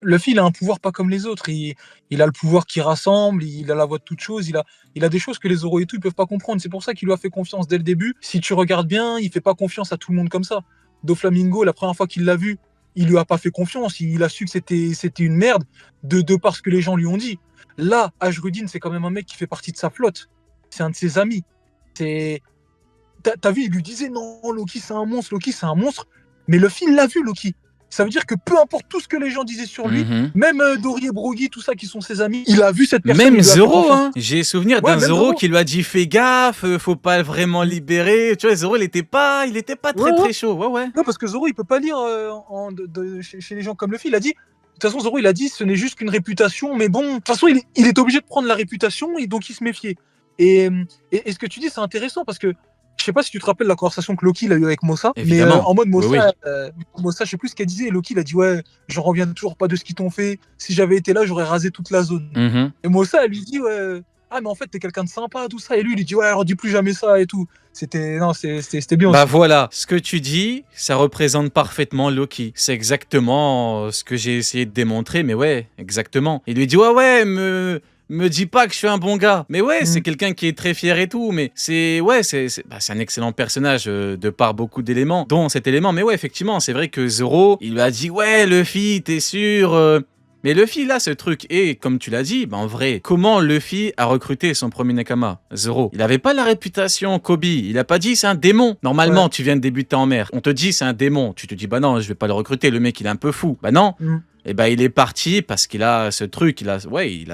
Luffy, il a un pouvoir pas comme les autres. Il a le pouvoir qui rassemble, il a la voix de toute chose, il a des choses que les Zoro et tout, ils peuvent pas comprendre. C'est pour ça qu'il lui a fait confiance dès le début. Si tu regardes bien, il fait pas confiance à tout le monde comme ça. Doflamingo, la première fois qu'il l'a vu, il lui a pas fait confiance. Il a su que c'était une merde de par ce que les gens lui ont dit. Là, Ashrudin, c'est quand même un mec qui fait partie de sa flotte. C'est un de ses amis. C'est t'as vu, il lui disait non, Loki c'est un monstre, Loki c'est un monstre. Mais Luffy il l'a vu, Loki. Ça veut dire que peu importe tout ce que les gens disaient sur lui, Mhm. même Dory et Brogy, tout ça qui sont ses amis, il a vu cette personne, Même il lui a fait Zoro, confiance. hein. J'ai souvenir Ouais, d'un même Zoro Zoro. qui lui a dit fais gaffe, faut pas vraiment Mm. libérer. Tu vois, Zoro, il était pas Ouais, très ouais. très chaud. Ouais, ouais. Non, parce que Zoro, il peut pas lire chez les gens comme Luffy. Il a dit, de toute façon, Zoro, il a dit, ce n'est juste qu'une réputation, mais bon, de toute façon, il est obligé de prendre la réputation et donc il se méfiait. Et, et ce que tu dis, c'est intéressant parce que je sais pas si tu te rappelles la conversation que Loki il a eu avec Mossa, mais Évidemment. en mode Oui, oui. Mossa, je sais plus ce qu'elle disait. Et Loki, il a dit, ouais, j'en reviens toujours pas de ce qu'ils t'ont fait. Si j'avais été là, j'aurais rasé toute la zone. Mhm. Et Mossa, elle lui dit, ouais, ah, mais en fait, t'es quelqu'un de sympa, tout ça. Et lui, il dit, ouais, alors dis plus jamais ça et tout. Non, c'était bien Bah aussi. voilà, ce que tu dis, ça représente parfaitement Loki. C'est exactement ce que j'ai essayé de démontrer, mais ouais, exactement. Il lui dit ouais ouais, me dis pas que je suis un bon gars. Mais ouais, c'est Mm. quelqu'un qui est très fier et tout, mais c'est un excellent personnage de par beaucoup d'éléments, dont cet élément. Mais ouais, effectivement, c'est vrai que Zoro, il lui a dit ouais Luffy, t'es sûr mais Luffy, là, ce truc, et comme tu l'as dit, bah en vrai, comment Luffy a recruté son premier Nakama, Zoro? Il avait pas la réputation Kobe, il a pas dit c'est un démon. Ouais. Normalement, tu viens de débuter en mer, on te dit c'est un démon, tu te dis bah non, je vais pas le recruter, le mec il est un peu fou. Bah non, Mm. et bah il est parti parce qu'il a ce truc, il a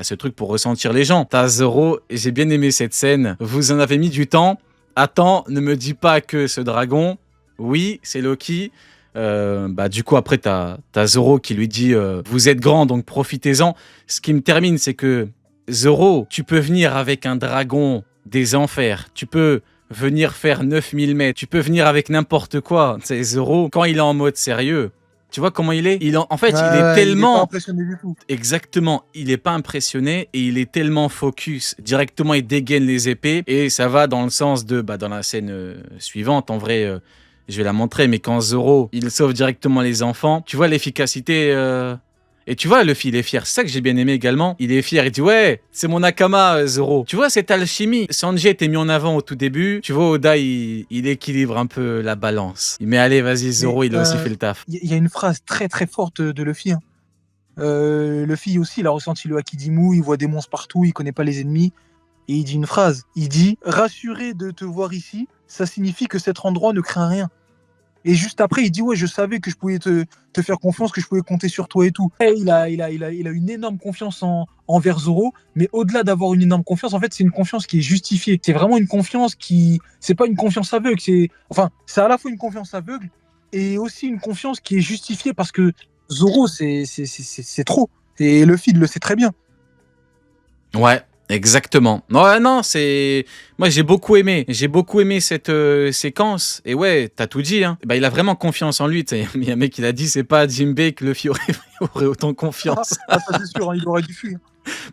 ce truc pour ressentir les gens. T'as Zoro, et j'ai bien aimé cette scène, vous en avez mis du temps. Attends, ne me dis pas que ce dragon, oui, c'est Loki. Bah du coup après t'as Zoro qui lui dit vous êtes grand donc profitez-en. Ce qui me termine c'est que Zoro, tu peux venir avec un dragon des enfers, tu peux venir faire 9000 mètres, tu peux venir avec n'importe quoi. C'est Zoro quand il est en mode sérieux. Tu vois comment il est? En fait, il est Il est pas tellement impressionné du tout. exactement, il est pas impressionné et il est tellement focus. Directement, il dégaine les épées et ça va dans le sens de, bah, dans la scène suivante, en vrai, je vais la montrer, mais quand Zoro, il sauve directement les enfants, tu vois l'efficacité. Et tu vois, Luffy, il est fier. C'est ça que j'ai bien aimé également. Il est fier. Il dit ouais, c'est mon Nakama, Zoro. Tu vois cette alchimie. Sanji était mis en avant au tout début. Tu vois, Oda, il équilibre un peu la balance. Il met allez, vas-y, Mais Zoro, il a aussi fait le taf. il y a une phrase très très forte de Luffy, hein. Luffy aussi, il a ressenti le Hakidimu, il voit des monstres partout, il connaît pas les ennemis. Et il dit une phrase. Il dit rassuré de te voir ici, ça signifie que cet endroit ne craint rien. Et juste après, il dit ouais, je savais que je pouvais te faire confiance, que je pouvais compter sur toi et tout. Et il a une énorme confiance envers Zoro, mais au-delà d'avoir une énorme confiance, en fait, c'est une confiance qui est justifiée. C'est vraiment une confiance qui, c'est pas une confiance aveugle, c'est à la fois une confiance aveugle et aussi une confiance qui est justifiée parce que Zoro, c'est trop. Et Luffy il le sait très bien. Ouais, exactement. Ouais, non, c'est. Moi, j'ai beaucoup aimé. J'ai beaucoup aimé cette séquence. Et ouais, t'as tout dit, hein. Bah, il a vraiment confiance en lui. T'sais. Il y a un mec qui l'a dit c'est pas à Jinbei que Luffy aurait autant confiance. Ah, ça c'est sûr, hein, il aurait dû fuir.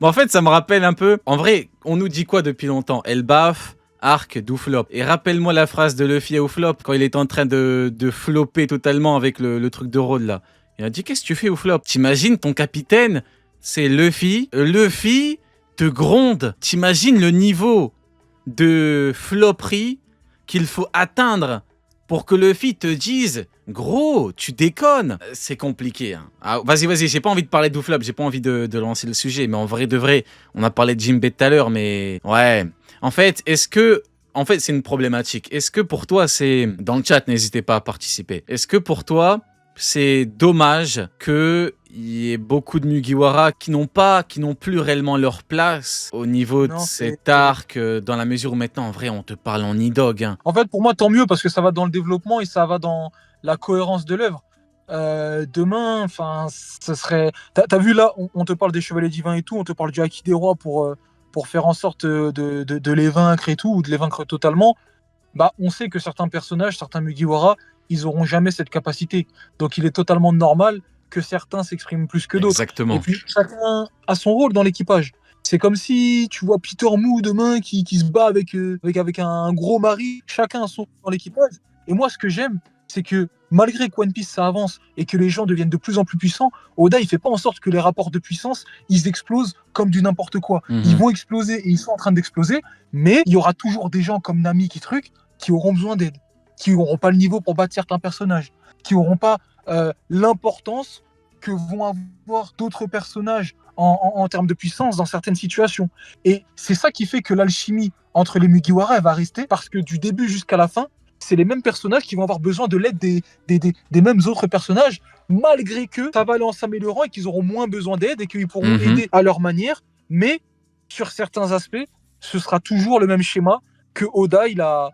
Mais en fait, ça me rappelle un peu. En vrai, on nous dit quoi depuis longtemps? Elbaf, Arc, Douflop. Et rappelle-moi la phrase de Luffy à Ouflop quand il est en train de flopper totalement avec le truc de Rhodes là. Il a dit qu'est-ce que tu fais Ouflop? T'imagines ton capitaine, c'est Luffy. Luffy te gronde. T'imagines le niveau de floperie qu'il faut atteindre pour que Luffy te dise gros, tu déconnes. C'est compliqué. Hein. Ah, vas-y, j'ai pas envie de parler d'Ouflop, j'ai pas envie de lancer le sujet, mais en vrai de vrai, on a parlé de Jinbei tout à l'heure, mais ouais. En fait, c'est une problématique. Est-ce que pour toi, c'est... Dans le chat, n'hésitez pas à participer. Est-ce que pour toi, c'est dommage qu'il y ait beaucoup de Mugiwara qui n'ont plus réellement leur place au niveau de Non, cet arc, dans la mesure où maintenant, en vrai, on te parle en e-dog. Hein. En fait, pour moi, tant mieux parce que ça va dans le développement et ça va dans la cohérence de l'œuvre. Demain, enfin, ça serait. T'as vu là, on te parle des chevaliers divins et tout, on te parle du Haki des rois pour faire en sorte de les vaincre et tout, ou de les vaincre totalement. Bah, on sait que certains personnages, certains Mugiwara, ils auront jamais cette capacité. Donc, il est totalement normal que certains s'expriment plus que d'autres. Et Exactement. puis, chacun a son rôle dans l'équipage. C'est comme si tu vois Peter Mou demain qui se bat avec un gros mari. Chacun a son rôle dans l'équipage. Et moi, ce que j'aime, c'est que malgré que One Piece ça avance et que les gens deviennent de plus en plus puissants, Oda il fait pas en sorte que les rapports de puissance ils explosent comme du n'importe quoi. Ils vont exploser et ils sont en train d'exploser, mais il y aura toujours des gens comme Nami qui auront besoin d'aide, qui n'auront pas le niveau pour battre certains personnages, qui n'auront pas l'importance que vont avoir d'autres personnages en termes de puissance dans certaines situations. Et c'est ça qui fait que l'alchimie entre les Mugiwara elle va rester, parce que du début jusqu'à la fin, c'est les mêmes personnages qui vont avoir besoin de l'aide des mêmes autres personnages, malgré que ça va aller en s'améliorant et qu'ils auront moins besoin d'aide et qu'ils pourront aider à leur manière. Mais sur certains aspects, ce sera toujours le même schéma que Oda il a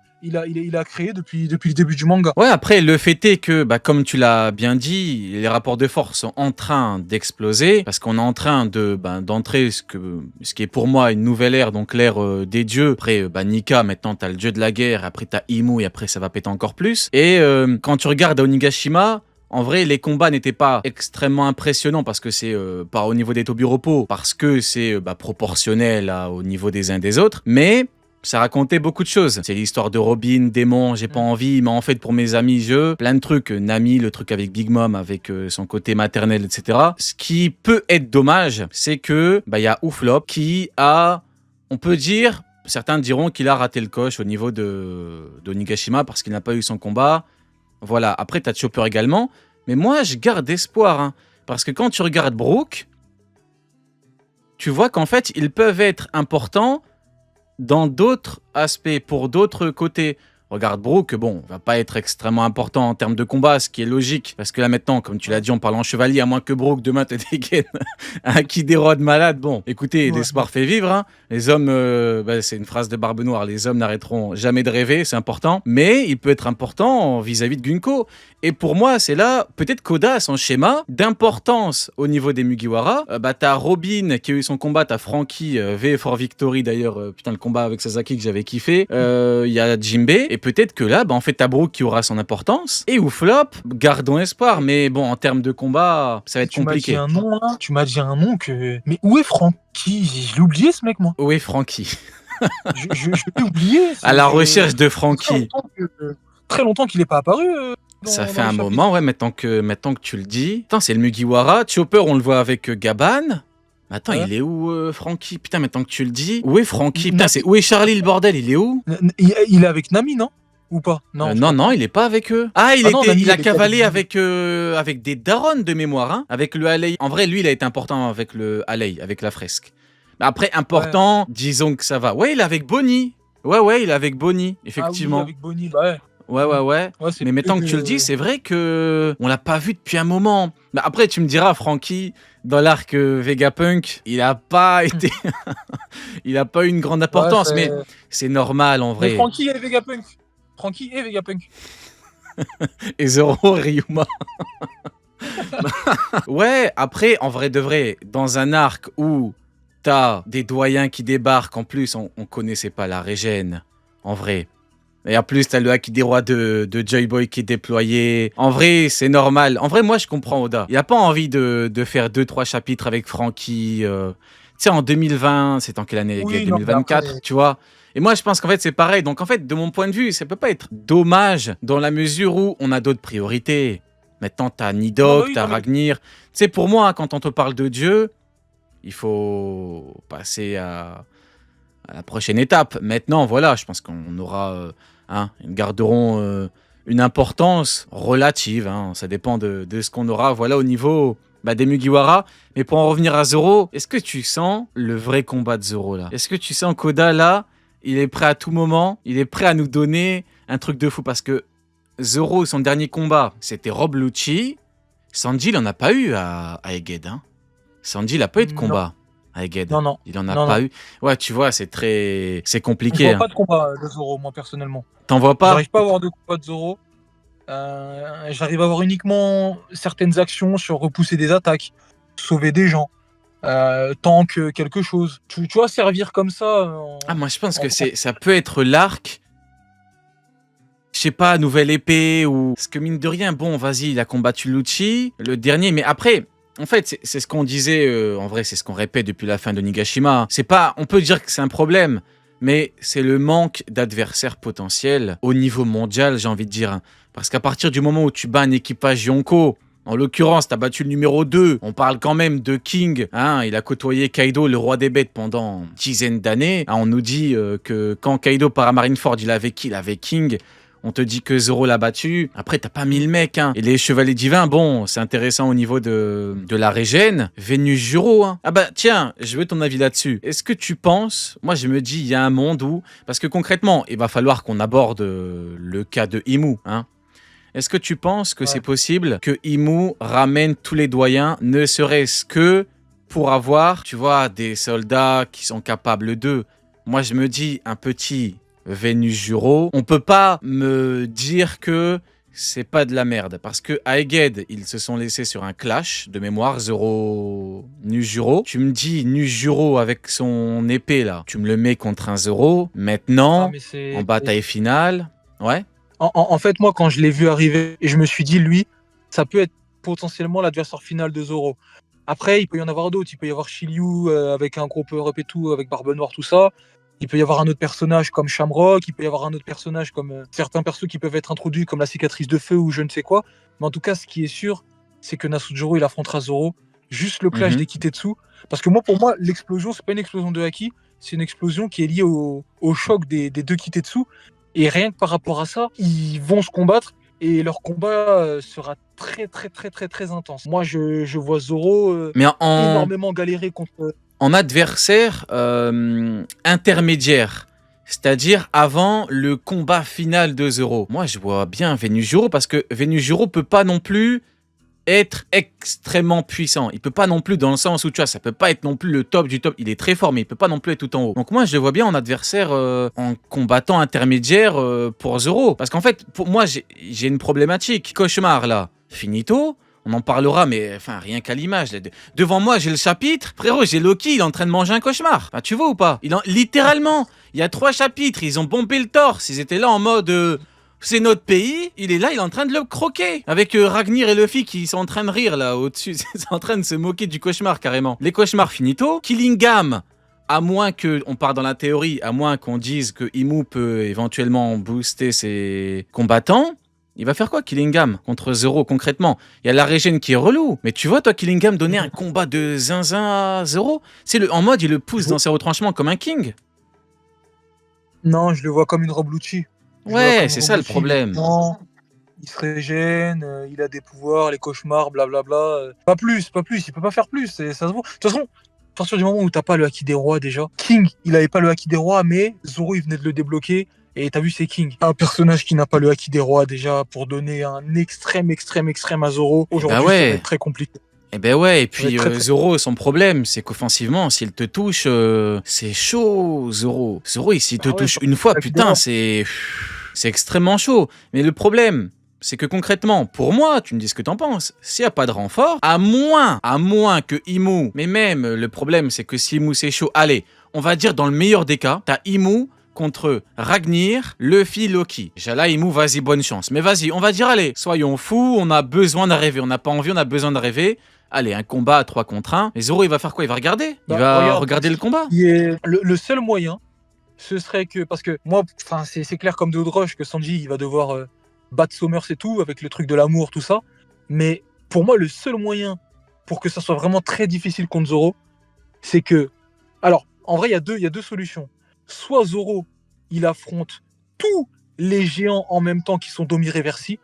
créé depuis le début du manga. Ouais, après, le fait est que, comme tu l'as bien dit, les rapports de force sont en train d'exploser, parce qu'on est en train d'entrer ce qui est pour moi une nouvelle ère, donc l'ère des dieux. Après, Nika, maintenant, t'as le dieu de la guerre, après t'as Imu, et après ça va péter encore plus. Et quand tu regardes à Onigashima, en vrai, les combats n'étaient pas extrêmement impressionnants parce que c'est pas au niveau des Tobiropo, parce que c'est proportionnel au niveau des uns des autres, mais ça racontait beaucoup de choses. C'est l'histoire de Robin, démon, j'ai pas envie, mais en fait pour mes amis, plein de trucs. Nami, le truc avec Big Mom, avec son côté maternel, etc. Ce qui peut être dommage, c'est que y a Uflop qui a, on peut dire, certains diront qu'il a raté le coche au niveau d'Onigashima parce qu'il n'a pas eu son combat. Voilà, après t'as Chopper également, mais moi je garde espoir, hein, parce que quand tu regardes Brook, tu vois qu'en fait ils peuvent être importants dans d'autres aspects, pour d'autres côtés. Regarde Brook, va pas être extrêmement important en termes de combat, ce qui est logique, parce que là maintenant, comme tu l'as dit, on parle en chevalier, à moins que Brook demain te dégaine un Kidérode malade. Bon, écoutez, l'espoir fait vivre, hein. Les hommes, c'est une phrase de Barbe Noire, les hommes n'arrêteront jamais de rêver, c'est important, mais il peut être important vis-à-vis de Gunko. Et pour moi, c'est là, peut-être qu'Oda a son schéma d'importance au niveau des Mugiwara. T'as Robin qui a eu son combat, t'as Franky, V for Victory d'ailleurs, putain le combat avec Sasaki que j'avais kiffé. Il y a Jinbe, et peut-être que là, en fait, t'as Brook qui aura son importance. Et Uflop, gardons espoir, mais bon, en termes de combat, ça va être compliqué. Tu m'as dit un nom que... Mais où est Franky? Je l'ai oublié ce mec, moi. Où est Franky? Je l'ai oublié. À la recherche de Franky. Très longtemps qu'il n'est pas apparu. Ça fait un moment, ouais, maintenant que tu le dis. Putain, c'est le Mugiwara. Chopper, on le voit avec Gaban. Attends, il est où Franky? Putain, maintenant que tu le dis. Où est Franky? Putain, où est Charlie le bordel? Il est où? Il est avec Nami, non? Ou pas? Non, il est pas avec eux. Ah, il a cavalé avec des darons de mémoire, hein, avec le Alley. En vrai, lui, il a été important avec le Alley, avec la fresque. Après, important, disons que ça va. Ouais, il est avec Bonnie. Ouais, il est avec Bonnie, effectivement. Ah oui, avec Bonnie, ouais. Ouais. Mais maintenant que tu le dis, c'est vrai que on l'a pas vu depuis un moment. Mais après, tu me diras, Franky, dans l'arc Vegapunk, il a pas été, il a pas eu une grande importance, mais c'est normal en vrai. Mais Franky et Vegapunk. Et Zoro, Ryuma. Ouais, après, en vrai de vrai, dans un arc où t'as des doyens qui débarquent, en plus, on connaissait pas la régène, en vrai. Et en plus, t'as le Haki des rois de Joy Boy qui est déployé. En vrai, c'est normal. En vrai, moi, je comprends Oda. Il a pas envie de faire 2-3 chapitres avec Franky. Tu sais, en 2020, c'est en quelle année? 2024, tu vois. Et moi, je pense qu'en fait, c'est pareil. Donc, en fait, de mon point de vue, ça peut pas être dommage dans la mesure où on a d'autres priorités. Maintenant, t'as Nidok, t'as Ragnir. Tu sais, pour moi, quand on te parle de Dieu, il faut passer à la prochaine étape. Maintenant, voilà, je pense qu'on aura... ils garderont une importance relative, hein, ça dépend de ce qu'on aura, voilà, au niveau des Mugiwara. Mais pour en revenir à Zoro, est-ce que tu sens le vrai combat de Zoro là? Est-ce que tu sens qu'Oda là, il est prêt à tout moment, il est prêt à nous donner un truc de fou? Parce que Zoro, son dernier combat, c'était Rob Lucci. Sanji, il en a pas eu à Egghead, hein. Sanji, il a pas eu de combat. Non. Il en a pas eu. Ouais, tu vois, c'est compliqué. Je vois pas de combat de Zoro, moi, personnellement. T'en vois pas? J'arrive pas à voir de combat de Zoro. J'arrive à voir uniquement certaines actions sur repousser des attaques, sauver des gens, tank quelque chose. Tu vois, servir comme ça. Moi, je pense que ça peut être l'arc. Je sais pas, nouvelle épée ou... Parce que mine de rien, bon, vas-y, il a combattu Lucci, le dernier, mais après... En fait, c'est ce qu'on disait, en vrai, c'est ce qu'on répète depuis la fin de Nigashima. C'est pas, on peut dire que c'est un problème, mais c'est le manque d'adversaires potentiels au niveau mondial, j'ai envie de dire. Parce qu'à partir du moment où tu bats un équipage Yonko, en l'occurrence, t'as battu le numéro 2. On parle quand même de King. Hein, il a côtoyé Kaido, le roi des bêtes, pendant une dizaine d'années. Hein, on nous dit que quand Kaido part à Marineford, il avait qui? Il avait King. On te dit que Zoro l'a battu. Après, t'as pas mis le mec. Hein. Et les chevaliers divins, bon, c'est intéressant au niveau de la régène. Vénus Juro. Hein. Ah bah tiens, je veux ton avis là-dessus. Est-ce que tu penses... Moi, je me dis, il y a un monde où... Parce que concrètement, il va falloir qu'on aborde le cas de Imu. Hein. Est-ce que tu penses que c'est possible que Imu ramène tous les doyens, ne serait-ce que pour avoir, tu vois, des soldats qui sont capables d'eux? Moi, je me dis, un petit Vénus Juro, on peut pas me dire que c'est pas de la merde. Parce que à Egghead, ils se sont laissés sur un clash de mémoire, Zoro, Nujuro. Tu me dis Nujuro avec son épée là, tu me le mets contre un Zoro. Maintenant, en bataille finale, ouais. En fait, moi, quand je l'ai vu arriver, et je me suis dit, lui, ça peut être potentiellement l'adversaire final de Zoro. Après, il peut y en avoir d'autres. Il peut y avoir Shiryu avec un gros power-up et tout, avec Barbe Noire, tout ça. Il peut y avoir un autre personnage comme Shamrock. Il peut y avoir un autre personnage comme certains persos qui peuvent être introduits, comme la cicatrice de feu ou je ne sais quoi. Mais en tout cas, ce qui est sûr, c'est que Nasujiro, il affrontera Zoro. Juste le clash des Kitetsu. Parce que moi, pour moi, l'explosion, c'est pas une explosion de haki. C'est une explosion qui est liée au choc des deux Kitetsu. Et rien que par rapport à ça, ils vont se combattre et leur combat sera très très très très très intense. Moi, je vois Zoro énormément galérer contre... En adversaire intermédiaire, c'est-à-dire avant le combat final de Zoro. Moi, je vois bien Vénus Juro parce que Vénus Juro peut pas non plus être extrêmement puissant. Il peut pas non plus, dans le sens où tu vois, ça peut pas être non plus le top du top. Il est très fort, mais il peut pas non plus être tout en haut. Donc moi, je le vois bien en adversaire, en combattant intermédiaire pour Zoro. Parce qu'en fait, pour moi, j'ai une problématique. Cauchemar, là, finito. On en parlera, mais enfin, rien qu'à l'image. Devant moi, j'ai le chapitre. Frérot, j'ai Loki, il est en train de manger un cauchemar. Enfin, tu vois ou pas? Littéralement, il y a 3 chapitres. Ils ont bombé le torse. Ils étaient là en mode... c'est notre pays, il est là, il est en train de le croquer. Avec Ragnir et Luffy qui sont en train de rire là au-dessus. Ils sont en train de se moquer du cauchemar carrément. Les cauchemars finito. Killingham, à moins qu'on part dans la théorie, à moins qu'on dise que Imu peut éventuellement booster ses combattants. Il va faire quoi Killingham contre Zoro concrètement? Il y a la régène qui est relou. Mais tu vois toi Killingham donner un combat de zinzin à Zoro? C'est en mode il le pousse dans ses retranchements comme un king. Non, je le vois comme une Roblucci. Ouais, c'est ça le problème. Il se régène, il a des pouvoirs, les cauchemars, blablabla. Pas plus, il peut pas faire plus. Ça se voit. De toute façon, à partir du moment où t'as pas le haki des rois déjà, King, il avait pas le haki des rois, mais Zoro, il venait de le débloquer. Et t'as vu, c'est King. Un personnage qui n'a pas le haki des rois déjà, pour donner un extrême à Zoro, aujourd'hui, ça va être très compliqué. Eh ben ouais, et puis Zoro, son problème, c'est qu'offensivement, s'il te touche, c'est chaud, Zoro. Zoro, s'il te touche une fois, putain, c'est extrêmement chaud. Mais le problème, c'est que concrètement, pour moi, tu me dis ce que t'en penses, s'il n'y a pas de renfort, à moins que Imu, mais même, le problème, c'est que si Imu c'est chaud, allez, on va dire dans le meilleur des cas, t'as Imu contre Ragnir, Luffy, Loki. Déjà là, Imu, vas-y, bonne chance. Mais vas-y, on va dire, allez, soyons fous, on a besoin de rêver, on n'a pas envie, on a besoin de rêver. Allez, un combat à 3 contre 1. Et Zoro, il va faire quoi? Il va regarder? Il va regarder le combat? Le seul moyen, ce serait que... Parce que moi, c'est clair comme de l'eau de roche que Sanji, il va devoir battre Sommers et tout, avec le truc de l'amour, tout ça. Mais pour moi, le seul moyen pour que ça soit vraiment très difficile contre Zoro, c'est que... Alors, en vrai, il y a deux solutions. Soit Zoro, il affronte tous les géants en même temps qui sont Domi Reversi.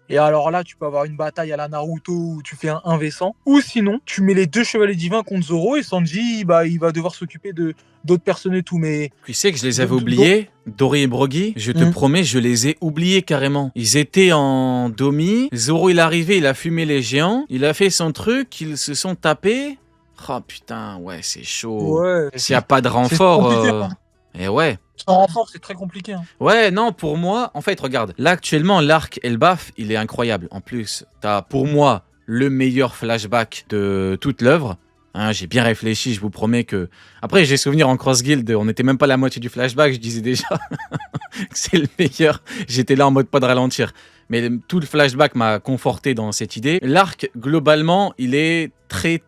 Et alors là, tu peux avoir une bataille à la Naruto où tu fais un 1v100. Ou sinon, tu mets les 2 chevaliers divins contre Zoro et Sanji, bah, il va devoir s'occuper d'autres personnes et tout. Mais tu sais que je les avais oubliés, Dory et Brogy. Je te promets, je les ai oubliés carrément. Ils étaient en Domi. Zoro, il est arrivé, il a fumé les géants. Il a fait son truc, ils se sont tapés. Oh putain, ouais, c'est chaud. Ouais, s'il n'y a pas de renfort... Et ouais. Sans renfort, c'est très compliqué. Hein. Ouais, non, pour moi, en fait, regarde. Là, actuellement, l'arc Elbaf, il est incroyable. En plus, t'as, pour moi, le meilleur flashback de toute l'œuvre. Hein, j'ai bien réfléchi, je vous promets que... Après, j'ai souvenir en Cross Guild, on n'était même pas à la moitié du flashback, je disais déjà que c'est le meilleur. J'étais là en mode pas de ralentir. Mais tout le flashback m'a conforté dans cette idée. L'arc, globalement, il est très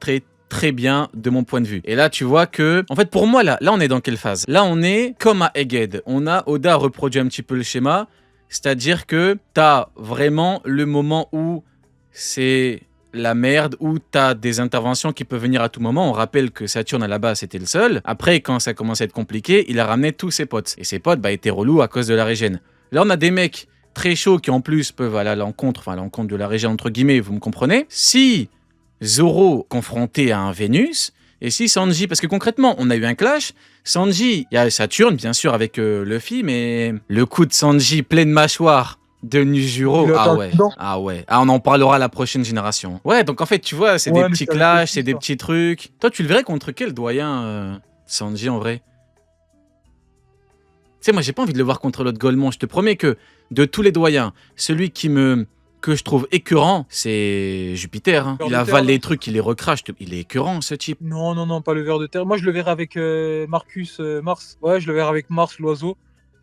très bien de mon point de vue. Et là, tu vois que, en fait, pour moi, là on est dans quelle phase? Là, on est comme à Egghead. Oda a reproduit un petit peu le schéma, c'est-à-dire que t'as vraiment le moment où c'est la merde, où t'as des interventions qui peuvent venir à tout moment. On rappelle que Saturne à la base c'était le seul. Après, quand ça commence à être compliqué, il a ramené tous ses potes. Et ses potes étaient relous à cause de la régène. Là, on a des mecs très chauds qui en plus peuvent aller à l'encontre de la régène entre guillemets, vous me comprenez. Si Zoro confronté à un Vénus, et si Sanji, parce que concrètement, on a eu un clash. Sanji, il y a Saturne bien sûr avec Luffy, mais le coup de Sanji pleine mâchoire de Nijuro, ah ouais, on en parlera à la prochaine génération. Ouais, donc en fait, tu vois, c'est des petits clashs, c'est des petits trucs. Toi, tu le verrais contre quel doyen, Sanji, en vrai? Tu sais, moi, j'ai pas envie de le voir contre l'autre Golemon. Je te promets que, de tous les doyens, celui que je trouve écœurant, c'est Jupiter. Hein. Il avale les trucs, il les recrache. Il est écœurant, ce type. Non, pas le ver de terre. Moi, je le verrais avec Mars. Ouais, je le verrais avec Mars, l'oiseau.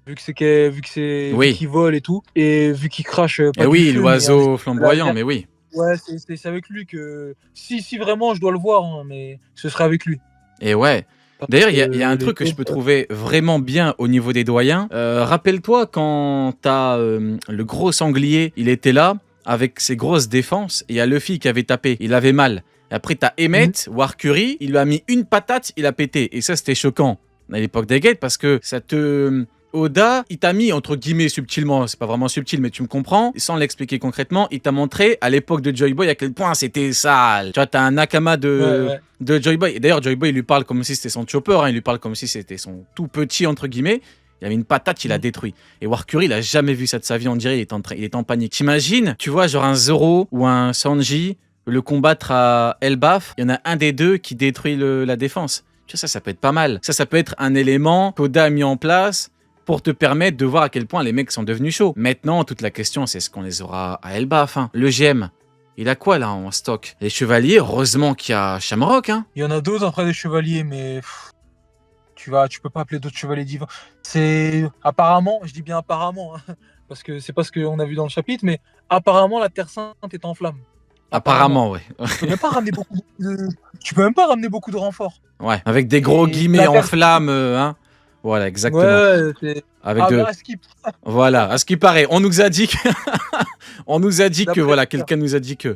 Vu qu'il vole et tout, et vu qu'il crache pas du feu, l'oiseau flamboyant, mais oui. Ouais, c'est avec lui que... Si vraiment je dois le voir, hein, mais ce serait avec lui. Et ouais. D'ailleurs, il y a un truc que je peux trouver vraiment bien au niveau des doyens. Rappelle-toi quand t'as le gros sanglier, il était là, avec ses grosses défenses, et il y a Luffy qui avait tapé, il avait mal. Et après, t'as Emmett, Warcury, il lui a mis une patate, il a pété. Et ça, c'était choquant à l'époque des Gates, parce que ça te... Oda, il t'a mis, entre guillemets, subtilement, c'est pas vraiment subtil, mais tu me comprends, sans l'expliquer concrètement, il t'a montré à l'époque de Joy Boy à quel point c'était sale. Tu vois, t'as un Nakama de Joy Boy, et d'ailleurs, Joy Boy, il lui parle comme si c'était son chopper, hein, il lui parle comme si c'était son tout petit, entre guillemets. Il avait une patate, il a détruit. Et Warcury, il a jamais vu ça de sa vie, on dirait, il est en panique. T'imagines, tu vois, genre un Zoro ou un Sanji, le combattre à Elbaf, il y en a un des deux qui détruit la défense. Tu vois, ça peut être pas mal. Ça peut être un élément qu'Oda a mis en place pour te permettre de voir à quel point les mecs sont devenus chauds. Maintenant, toute la question, c'est est-ce qu'on les aura à Elbaf, hein. Le GM, il a quoi là en stock? Les chevaliers, heureusement qu'il y a Shamrock, hein. Il y en a d'autres après des chevaliers, mais tu peux pas appeler d'autres chevaliers divins. C'est apparemment, je dis bien apparemment, hein, parce que c'est pas ce qu'on a vu dans le chapitre, mais apparemment la Terre Sainte est en flammes. Apparemment, ouais. Tu peux même pas ramener beaucoup de renforts. Ouais, avec des gros guillemets en flammes, hein. Voilà, exactement. Ouais, à ce qui paraît. On nous a dit que... voilà, quelqu'un nous a dit que...